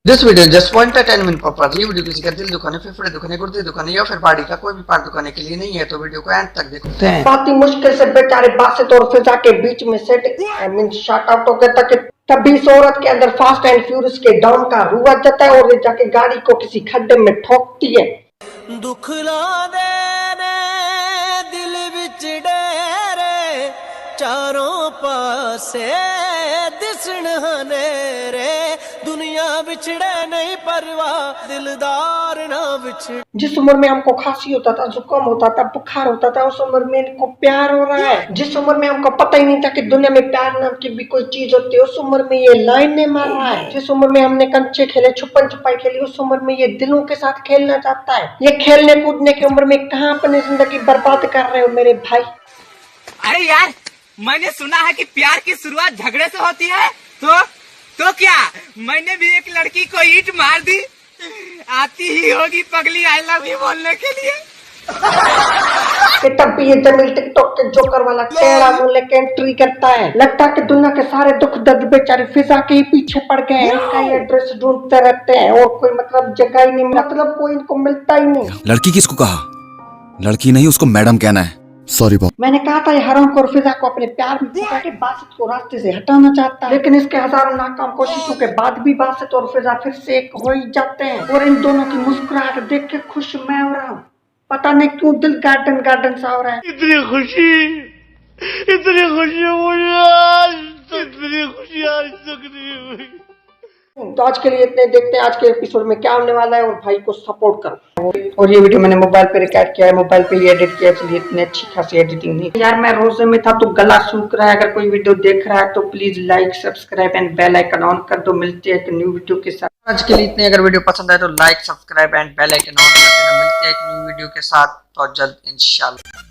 This video just for entertainment purpose. ये video किसी का दिल दुखाने, फेफड़े दुखाने, गुर्दे दुखाने या फिर बॉडी का कोई भी पार्ट दुखाने के लिए नहीं है, तो वीडियो को एंड तक देखते हैं। बहुत ही मुश्किल से बेचारे बासित और फिजा के बीच में सेट शॉट आउट हो गया था कि तभी इस औरत के अंदर फास्ट एंड फ्यूरियस के डॉन का रूह आ जाता है और ये जाके गाड़ी को किसी खड्डे में ठोकती है। दुख लादे ने दिल विच डेरे चारों पासे दिसण हनेरे दुनिया बिछड़े नहीं परवाह दिलदार ना बिछड़े। जिस उम्र में हमको खांसी होता था, जुकाम होता था, बुखार होता था, उस उम्र में इनको प्यार हो रहा है। जिस उम्र में हमको पता ही नहीं था कि दुनिया में प्यार नाम की भी कोई चीज होती है, उस उम्र में ये लाइनें मार रहा है। जिस उम्र में हमने कंचे खेले, छुपन छुपाई खेली, उस उम्र में ये दिलों के साथ खेलना चाहता है। ये खेलने कूदने की उम्र में कहाँ अपनी जिंदगी बर्बाद कर रहे हो मेरे भाई। अरे यार, मैंने सुना है कि प्यार की शुरुआत झगड़े से होती है। तो क्या मैंने भी एक लड़की को ईंट मार दी, आती ही होगी पगली आई लव यू बोलने के लिए। तब भी ये जमील टिकटॉक के जोकर वाला टेढ़ा मुंह लेके एंट्री करता है। लगता है कि दुनिया के सारे दुख दर्द बेचारे फिजा के ही पीछे पड़ गए हैं। इसका ये एड्रेस ढूंढते रहते हैं और कोई मतलब जगह ही नहीं, मतलब कोई इनको मिलता ही नहीं। लड़की किसको कहा? लड़की नहीं, उसको मैडम कहना है। Sorry boss. मैंने कहा था ये हराम और फिजा को अपने प्यार में फंसा के बासित को रास्ते से हटाना चाहता है, लेकिन इसके हजारों नाकाम कोशिशों के बाद भी बासित और फिजा फिर से एक हो ही जाते हैं। और इन दोनों की मुस्कुराहट देख के खुश मैं हो रहा हूँ। पता नहीं क्यों दिल गार्डन गार्डन सा हो रहा है। इतनी खुशी मुझे आज इतनी खुशी आज तक नहीं हुई। तो आज के लिए इतने, देखते हैं आज के एपिसोड में क्या होने वाला है और भाई को सपोर्ट करो। और ये वीडियो मैंने मोबाइल पे रिकॉर्ड किया है, मोबाइल पे ही एडिट किया है, इसलिए इतनी अच्छी खासी एडिटिंग नहीं। यार मैं रोजे में था तो गला सूख रहा है। अगर कोई वीडियो देख रहा है तो please like, subscribe and bell icon on कर दो। मिलते हैं एक न्यू वीडियो के साथ। आज के लिए इतने। अगर वीडियो पसंद आए तो like, subscribe and bell icon on कर देना। मिलते हैं एक न्यू वीडियो के साथ तो जल्द इंशाल्लाह।